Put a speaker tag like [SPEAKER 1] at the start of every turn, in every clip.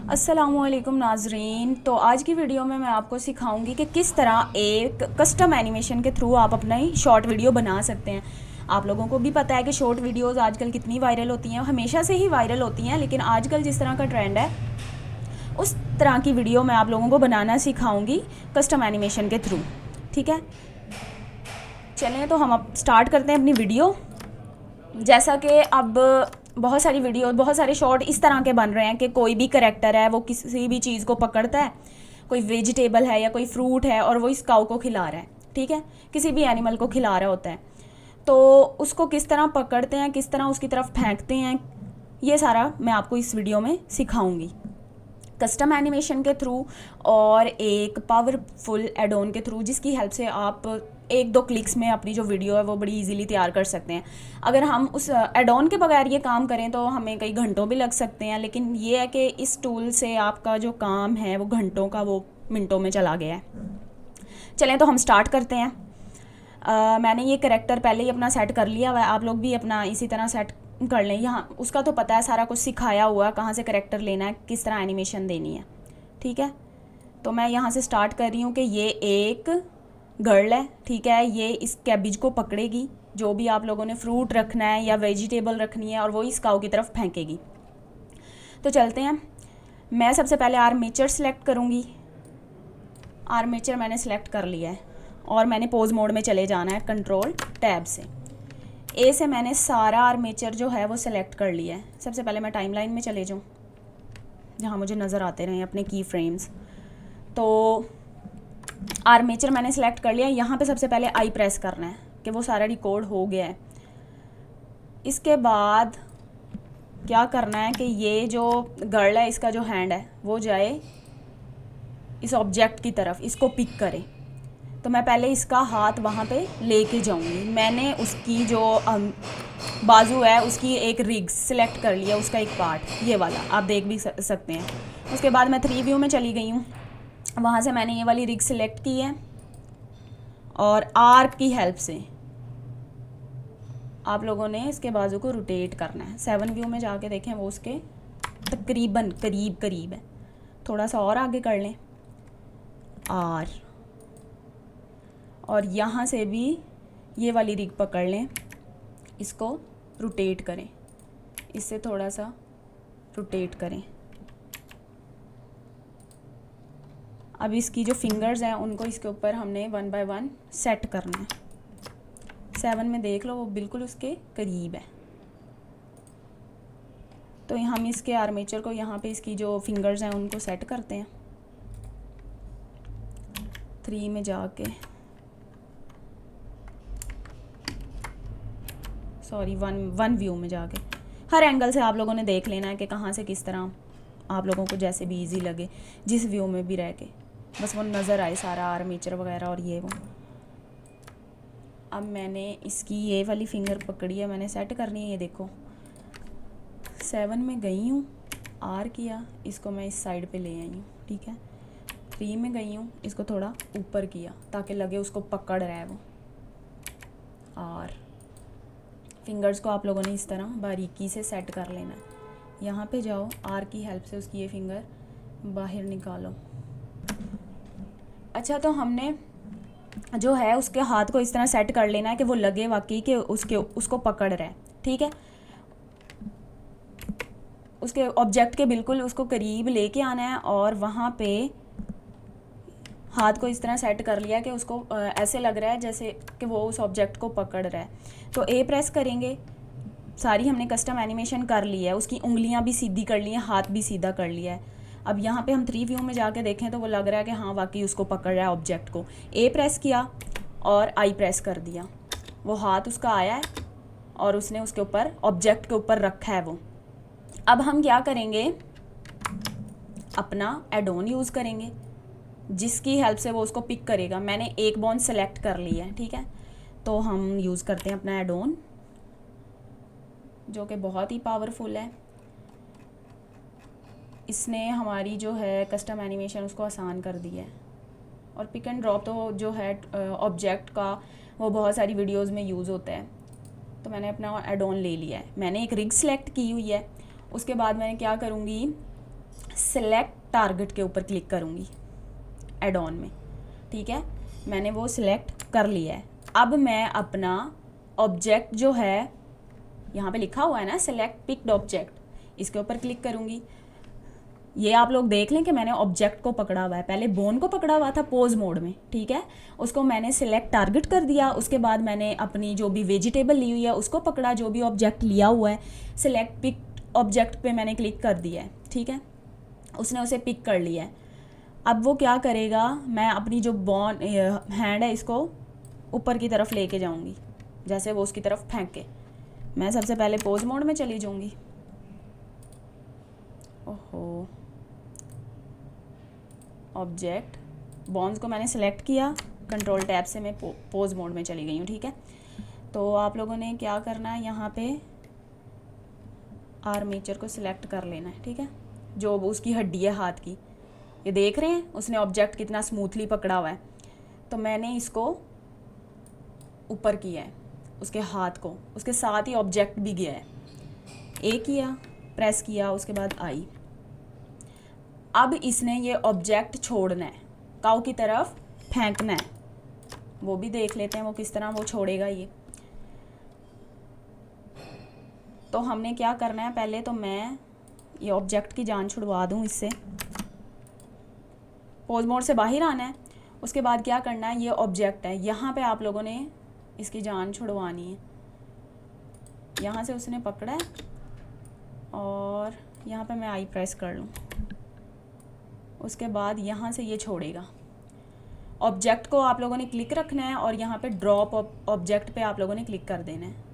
[SPEAKER 1] अस्सलामुअलैकुम नाजरीन। तो आज की वीडियो में मैं आपको सिखाऊंगी कि किस तरह एक कस्टम एनिमेशन के थ्रू आप अपना ही शॉर्ट वीडियो बना सकते हैं। आप लोगों को भी पता है कि शॉर्ट वीडियोस आजकल कितनी वायरल होती हैं, हमेशा से ही वायरल होती हैं, लेकिन आजकल जिस तरह का ट्रेंड है उस तरह की वीडियो मैं आप लोगों को बनाना सिखाऊंगी कस्टम एनिमेशन के थ्रू। ठीक है, चलें तो हम अब स्टार्ट करते हैं अपनी वीडियो। जैसा कि अब बहुत सारी वीडियो, बहुत सारे शॉर्ट इस तरह के बन रहे हैं कि कोई भी करेक्टर है वो किसी भी चीज़ को पकड़ता है, कोई वेजिटेबल है या कोई फ्रूट है और वो इस काऊ को खिला रहा है। ठीक है, किसी भी एनिमल को खिला रहा होता है, तो उसको किस तरह पकड़ते हैं, किस तरह उसकी तरफ फेंकते हैं, ये सारा मैं आपको इस वीडियो में सिखाऊंगी कस्टम एनिमेशन के थ्रू और एक पावरफुल एड ऑन के थ्रू, जिसकी हेल्प से आप एक दो क्लिक्स में अपनी जो वीडियो है वो बड़ी इजीली तैयार कर सकते हैं। अगर हम उस एड ऑन के बगैर ये काम करें तो हमें कई घंटों भी लग सकते हैं, लेकिन ये है कि इस टूल से आपका जो काम है वो घंटों का वो मिनटों में चला गया है। चलें तो हम स्टार्ट करते हैं। मैंने ये करैक्टर पहले ही अपना सेट कर लिया हुआ है, आप लोग भी अपना इसी तरह सेट कर लें। यहाँ उसका तो पता है, सारा कुछ सिखाया हुआ है, कहाँ से करैक्टर लेना है, किस तरह एनिमेशन देनी है। ठीक है, तो मैं यहाँ से स्टार्ट कर रही हूँ कि ये एक गर्ल है। ठीक है, ये इस कैबिज को पकड़ेगी, जो भी आप लोगों ने फ्रूट रखना है या वेजिटेबल रखनी है, और वो इस काऊ की तरफ फेंकेगी। तो चलते हैं। मैं सबसे पहले आर्मेचर सेलेक्ट करूँगी। आर्मेचर मैंने सेलेक्ट कर लिया है और मैंने पोज मोड में चले जाना है कंट्रोल टैब से। ए से मैंने सारा आर्मेचर जो है वो सिलेक्ट कर लिया है। सबसे पहले मैं टाइमलाइन में चले जाऊँ जहाँ मुझे नज़र आते रहें अपने की फ्रेम्स। तो आर्मेचर मैंने सेलेक्ट कर लिया। यहाँ पे सबसे पहले आई प्रेस करना है कि वो सारा रिकॉर्ड हो गया है। इसके बाद क्या करना है कि ये जो गर्ल है इसका जो हैंड है वो जाए इस ऑब्जेक्ट की तरफ, इसको पिक करे। तो मैं पहले इसका हाथ वहाँ पे लेके जाऊँगी। मैंने उसकी जो बाजू है उसकी एक रिग सिलेक्ट कर लिया, उसका एक पार्ट ये वाला आप देख भी सकते हैं। उसके बाद मैं 3 व्यू में चली गई हूँ, वहाँ से मैंने ये वाली रिग सिलेक्ट की है और आर्क की हेल्प से आप लोगों ने इसके बाजू को रोटेट करना है। 7 व्यू में जाके देखें, वो उसके तकरीबन करीब है। थोड़ा सा और आगे कर लें और यहाँ से भी ये वाली रिग पकड़ लें, इसको रोटेट करें, इससे थोड़ा सा रोटेट करें। अब इसकी जो फिंगर्स हैं उनको इसके ऊपर हमने 1 बाय 1 सेट करना है। 7 में देख लो वो बिल्कुल उसके करीब है। तो हम इसके आर्मेचर को यहाँ पे इसकी जो फिंगर्स हैं उनको सेट करते हैं। 3 में जाके, सॉरी 1 व्यू में जाके, हर एंगल से आप लोगों ने देख लेना है कि कहाँ से किस तरह आप लोगों को जैसे भी इजी लगे, जिस व्यू में भी रह के बस वो नज़र आए सारा आर्मेचर वगैरह और ये वो। अब मैंने इसकी ये वाली फिंगर पकड़ी है, मैंने सेट करनी है। ये देखो 7 में गई हूँ, आर किया, इसको मैं इस साइड पे ले आई हूँ। ठीक है, 3 में गई हूँ, इसको थोड़ा ऊपर किया ताकि लगे उसको पकड़ रहा है वो। और फिंगर्स को आप लोगों ने इस तरह बारीकी से सेट कर लेना है। यहाँ पे जाओ, आर की हेल्प से उसकी ये फिंगर बाहर निकालो। अच्छा, तो हमने जो है उसके हाथ को इस तरह सेट कर लेना है कि वो लगे वाकई कि उसको पकड़ रहा है। ठीक है, उसके ऑब्जेक्ट के बिल्कुल उसको करीब लेके आना है और वहाँ पे हाथ को इस तरह सेट कर लिया कि उसको ऐसे लग रहा है जैसे कि वो उस ऑब्जेक्ट को पकड़ रहा है। तो ए प्रेस करेंगे। सारी हमने कस्टम एनिमेशन कर ली है, उसकी उंगलियां भी सीधी कर ली हैं, हाथ भी सीधा कर लिया है। अब यहाँ पे हम 3 व्यू में जाके देखें तो वो लग रहा है कि हाँ वाकई उसको पकड़ रहा है ऑब्जेक्ट को। ए प्रेस किया और आई प्रेस कर दिया, वो हाथ उसका आया है और उसने उसके ऊपर ऑब्जेक्ट के ऊपर रखा है वो। अब हम क्या करेंगे, अपना एड ऑन यूज़ करेंगे जिसकी हेल्प से वो उसको पिक करेगा। मैंने एक बोन सेलेक्ट कर लिया है। ठीक है, तो हम यूज़ करते हैं अपना एड ऑन जो कि बहुत ही पावरफुल है। इसने हमारी जो है कस्टम एनिमेशन उसको आसान कर दिया है। और पिक एंड ड्रॉप तो जो है ऑब्जेक्ट का वो बहुत सारी वीडियोस में यूज़ होता है। तो मैंने अपना एड ऑन ले लिया है। मैंने एक रिग सेलेक्ट की हुई है। उसके बाद मैंने क्या करूँगी, सेलेक्ट टारगेट के ऊपर क्लिक करूँगी एड ऑन में, ठीक है। मैंने वो सिलेक्ट कर लिया है। अब मैं अपना ऑब्जेक्ट जो है, यहाँ पे लिखा हुआ है ना सेलेक्ट पिक्ड ऑब्जेक्ट, इसके ऊपर क्लिक करूँगी। ये आप लोग देख लें कि मैंने ऑब्जेक्ट को पकड़ा हुआ है, पहले बोन को पकड़ा हुआ था पोज मोड में, ठीक है। उसको मैंने सिलेक्ट टारगेट कर दिया। उसके बाद मैंने अपनी जो भी वेजिटेबल ली हुई है उसको पकड़ा, जो भी ऑब्जेक्ट लिया हुआ है सिलेक्ट पिक ऑब्जेक्ट पे मैंने क्लिक कर दिया है, ठीक है। उसने उसे पिक कर लिया है। अब वो क्या करेगा, मैं अपनी जो बॉन हैंड है इसको ऊपर की तरफ लेके जाऊंगी, जैसे वो उसकी तरफ फेंके। मैं सबसे पहले पोज मोड में चली जाऊंगी। ओहो, ऑब्जेक्ट बॉन्स को मैंने सेलेक्ट किया, कंट्रोल टैब से मैं पोज मोड में चली गई हूँ, ठीक है। तो आप लोगों ने क्या करना है, यहाँ पे आर्मेचर को सिलेक्ट कर लेना है, ठीक है। जो उसकी हड्डी है हाथ की, ये देख रहे हैं उसने ऑब्जेक्ट कितना स्मूथली पकड़ा हुआ है। तो मैंने इसको ऊपर किया है, उसके हाथ को, उसके साथ ही ऑब्जेक्ट भी गया है। ए किया, प्रेस किया, उसके बाद आई। अब इसने ये ऑब्जेक्ट छोड़ना है, काऊ की तरफ फेंकना है। वो भी देख लेते हैं वो किस तरह वो छोड़ेगा ये। तो हमने क्या करना है, पहले तो मैं ये ऑब्जेक्ट की जान छुड़वा दूं इससे। पोज मोड से बाहर आना है। उसके बाद क्या करना है, ये ऑब्जेक्ट है, यहाँ पे आप लोगों ने इसकी जान छुड़वानी है। यहाँ से उसने पकड़ा है और यहाँ पे मैं आई प्रेस कर लूँ, उसके बाद यहाँ से ये छोड़ेगा। ऑब्जेक्ट को आप लोगों ने क्लिक रखना है और यहाँ पे ड्रॉप ऑब्जेक्ट पे आप लोगों ने क्लिक कर देना है।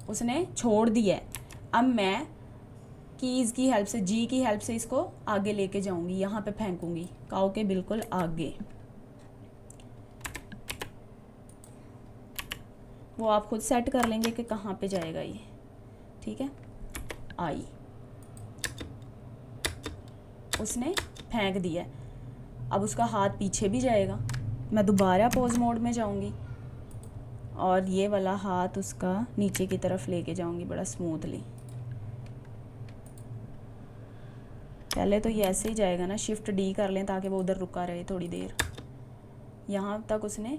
[SPEAKER 1] उसने छोड़ दिया है। अब मैं कीज़ की हेल्प से, जी की हेल्प से इसको आगे लेके जाऊंगी, यहाँ पे फेंकूंगी काऊ के बिल्कुल आगे। वो आप खुद सेट कर लेंगे कि कहाँ पे जाएगा ये, ठीक है। आई, उसने फेंक दिया। अब उसका हाथ पीछे भी जाएगा। मैं दोबारा पोज मोड में जाऊंगी और ये वाला हाथ उसका नीचे की तरफ लेके जाऊंगी बड़ा स्मूथली। पहले तो ये ऐसे ही जाएगा ना, शिफ्ट डी कर लें ताकि वो उधर रुका रहे थोड़ी देर। यहाँ तक उसने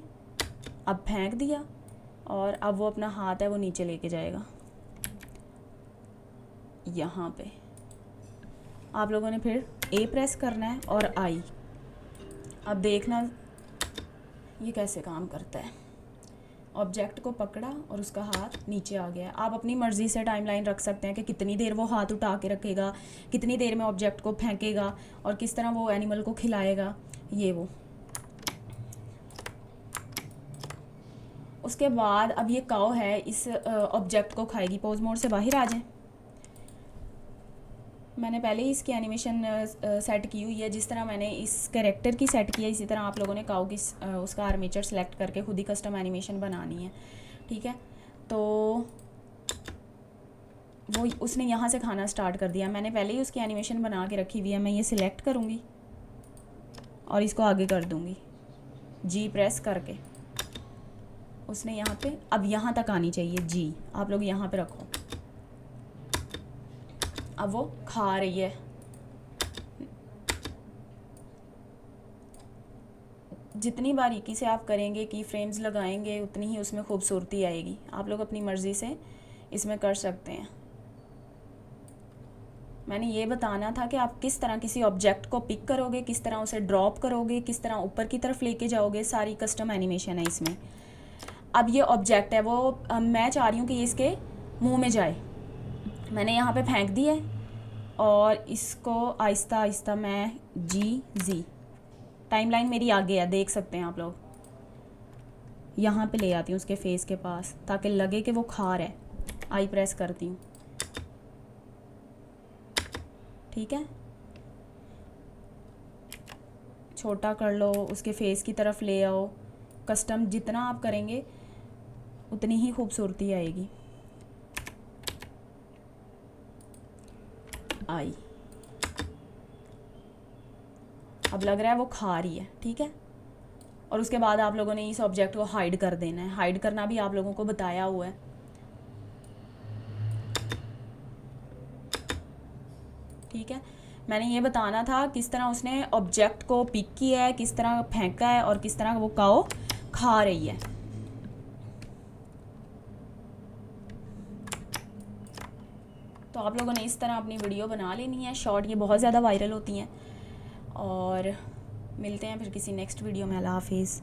[SPEAKER 1] अब फेंक दिया और अब वो अपना हाथ है वो नीचे लेके जाएगा। यहाँ पे आप लोगों ने फिर ए प्रेस करना है और आई। अब देखना ये कैसे काम करता है। ऑब्जेक्ट को पकड़ा और उसका हाथ नीचे आ गया। आप अपनी मर्ज़ी से टाइमलाइन रख सकते हैं कि कितनी देर वो हाथ उठा के रखेगा, कितनी देर में ऑब्जेक्ट को फेंकेगा और किस तरह वो एनिमल को खिलाएगा, ये वो। उसके बाद अब ये काऊ है इस ऑब्जेक्ट को खाएगी। पोज मोड से बाहर आ जाए। मैंने पहले ही इसकी एनिमेशन सेट की हुई है, जिस तरह मैंने इस कैरेक्टर की सेट की है इसी तरह आप लोगों ने काऊ की उसका आर्मेचर सेलेक्ट करके खुद ही कस्टम एनिमेशन बनानी है, ठीक है। तो वो उसने यहाँ से खाना स्टार्ट कर दिया। मैंने पहले ही उसकी एनिमेशन बना के रखी हुई है। मैं ये सिलेक्ट करूँगी और इसको आगे कर दूँगी जी प्रेस करके। उसने यहाँ पे अब यहाँ तक आनी चाहिए जी, आप लोग यहाँ पे रखो। अब वो खा रही है। जितनी बारीकी से आप करेंगे, की फ्रेम्स लगाएंगे, उतनी ही उसमें खूबसूरती आएगी। आप लोग अपनी मर्ज़ी से इसमें कर सकते हैं। मैंने ये बताना था कि आप किस तरह किसी ऑब्जेक्ट को पिक करोगे, किस तरह उसे ड्रॉप करोगे, किस तरह ऊपर की तरफ लेके जाओगे, सारी कस्टम एनिमेशन है इसमें। अब ये ऑब्जेक्ट है वो मैं चाह रही हूँ कि ये इसके मुंह में जाए। मैंने यहाँ पे फेंक दिया है और इसको आहिस्ता आहिस्ता मैं जी टाइमलाइन मेरी आगे है, देख सकते हैं आप लोग। यहाँ पे ले आती हूँ उसके फेस के पास ताकि लगे कि वो खा रहा है। आई प्रेस करती हूँ, ठीक है। छोटा कर लो, उसके फेस की तरफ ले आओ। कस्टम जितना आप करेंगे उतनी ही खूबसूरती आएगी। आई, अब लग रहा है वो खा रही है, ठीक है। और उसके बाद आप लोगों ने इस ऑब्जेक्ट को हाइड कर देना है। हाइड करना भी आप लोगों को बताया हुआ है। ठीक है, मैंने ये बताना था किस तरह उसने ऑब्जेक्ट को पिक किया है, किस तरह फेंका है और किस तरह वो काऊ खा रही है। तो आप लोगों ने इस तरह अपनी वीडियो बना लेनी है शॉर्ट, ये बहुत ज़्यादा वायरल होती हैं। और मिलते हैं फिर किसी नेक्स्ट वीडियो में। अल्लाह हाफिज़।